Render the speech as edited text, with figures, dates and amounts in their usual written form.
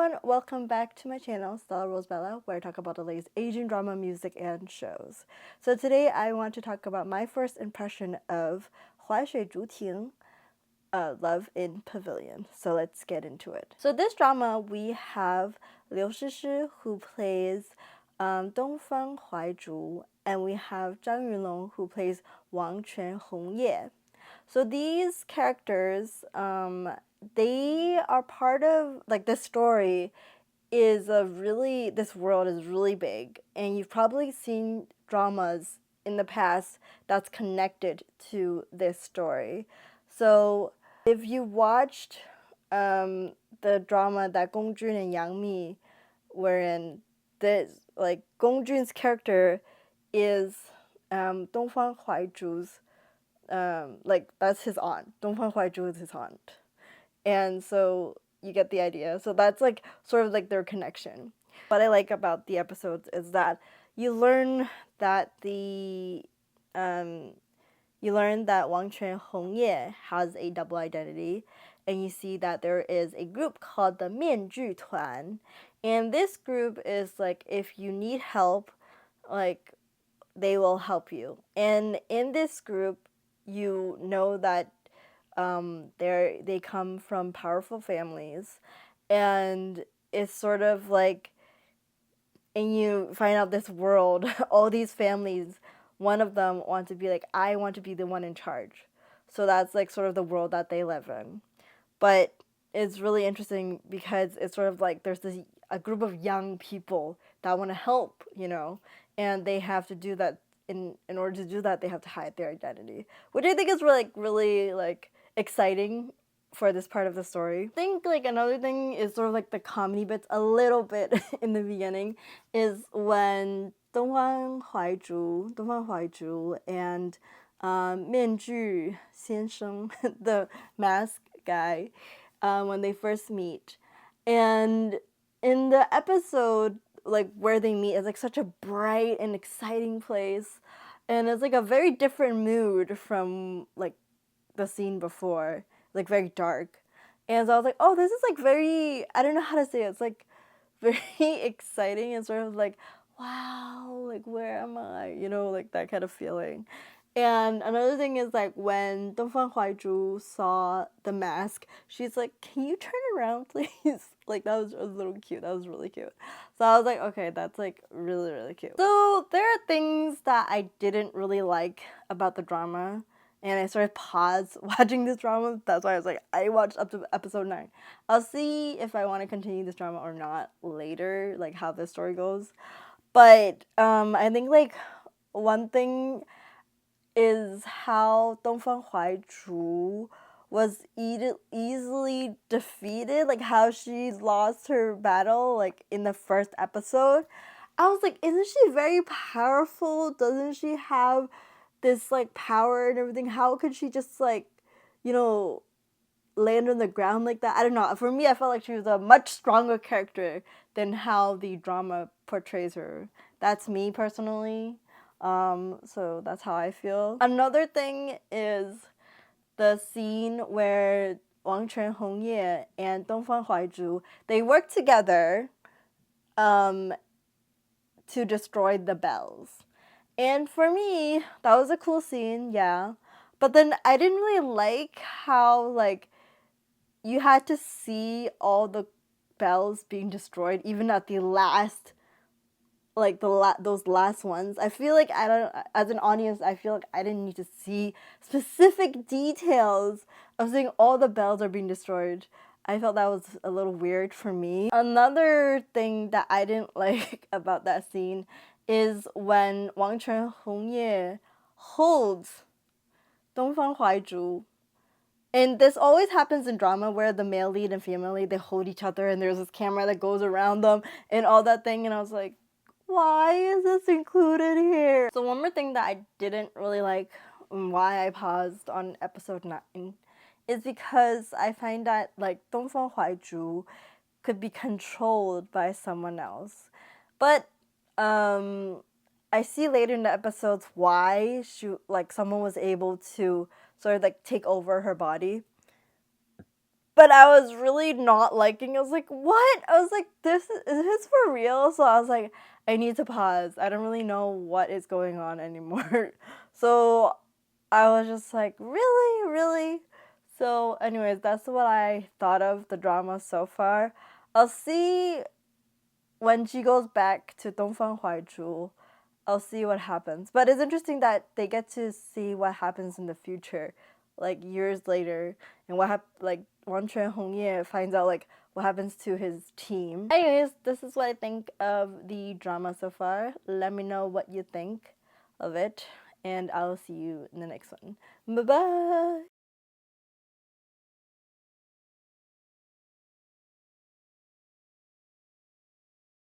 everyone, welcome back to my channel, Stella Rose Bella, where I talk about the latest Asian drama, music, and shows. So today I want to talk about my first impression of 淮水竹亭, Love in Pavilion. So let's get into it. So this drama, we have Liu Shi Shi, who plays Dongfang Huaizhu, and we have Zhang Yunlong, who plays Wang Quan Hongye. So these characters, they are part of, like, this story is this world is really big, and you've probably seen dramas in the past that's connected to this story. So if you watched the drama that Gong Jun and Yang Mi were in, this, like, Gong Jun's character is Dongfang Huaizhu's, like, that's his aunt. Dongfang Huaizhu is his aunt. And so you get the idea. So that's, like, sort of like their connection. What I like about the episodes is that you learn that Wang Quan Hongye has a double identity, and you see that there is a group called the 面具团, and this group is like, if you need help, like, they will help you. And in this group, you know that they come from powerful families, and it's sort of like, and you find out this world, all these families, one of them wants to be like, I want to be the one in charge. So that's, like, sort of the world that they live in. But it's really interesting because it's sort of like there's a group of young people that want to help, and they have to do that. In order to do that, they have to hide their identity, which I think is really like exciting for this part of the story. I think, like, another thing is sort of like the comedy bits a little bit in the beginning is when Dongfang Huaizhu and 面具先生, the mask guy, when they first meet. And in the episode, like, where they meet is, like, such a bright and exciting place, and it's like a very different mood from, like, the scene before, like, very dark. And so I was like, oh, this is, like, very, I don't know how to say it, it's like very exciting and sort of like, wow, like, where am I, like, that kind of feeling. And another thing is, like, when Dongfang Huaizhu saw the mask, she's like, can you turn around, please? Like, that was a little cute. That was really cute. So I was like, okay, that's, like, really, really cute. So there are things that I didn't really like about the drama, and I sort of paused watching this drama. That's why I was like, I watched up to episode 9. I'll see if I want to continue this drama or not later, like, how this story goes. But I think, like, one thing is how Dongfang Huaizhu was easily defeated, like how she lost her battle, like, in the first episode. I was like, isn't she very powerful? Doesn't she have this, like, power and everything? How could she just, like, land on the ground like that? I don't know. For me, I felt like she was a much stronger character than how the drama portrays her. That's me personally. So that's how I feel. Another thing is the scene where Wang Quan Hongye and Dongfang Huaizhu, they work together to destroy the bells. And for me, that was a cool scene, yeah. But then I didn't really like how, like, you had to see all the bells being destroyed, even at the last, like, those last ones. I feel like as an audience, I feel like I didn't need to see specific details of seeing all the bells are being destroyed. I felt that was a little weird for me. Another thing that I didn't like about that scene is when Wang Quan Hongye holds Dongfang Huaizhu. And this always happens in drama where the male lead and female lead, they hold each other and there's this camera that goes around them and all that thing. And I was like, why is this included here? So one more thing that I didn't really like, and why I paused on episode 9, is because I find that, like, Dongfang Huaizhu could be controlled by someone else. But I see later in the episodes why someone was able to sort of, like, take over her body. But I was really not liking it. I was like, what? I was like, is this for real? So I was like, I need to pause. I don't really know what is going on anymore. So I was just like, really? Really? So anyways, that's what I thought of the drama so far. I'll see when she goes back to Dongfang Huaizhu. I'll see what happens. But it's interesting that they get to see what happens in the future, like years later, and like Wang Quan Hongye finds out like what happens to his team. Anyways, this is what I think of the drama so far. Let me know what you think of it, and I'll see you in the next one. Bye bye.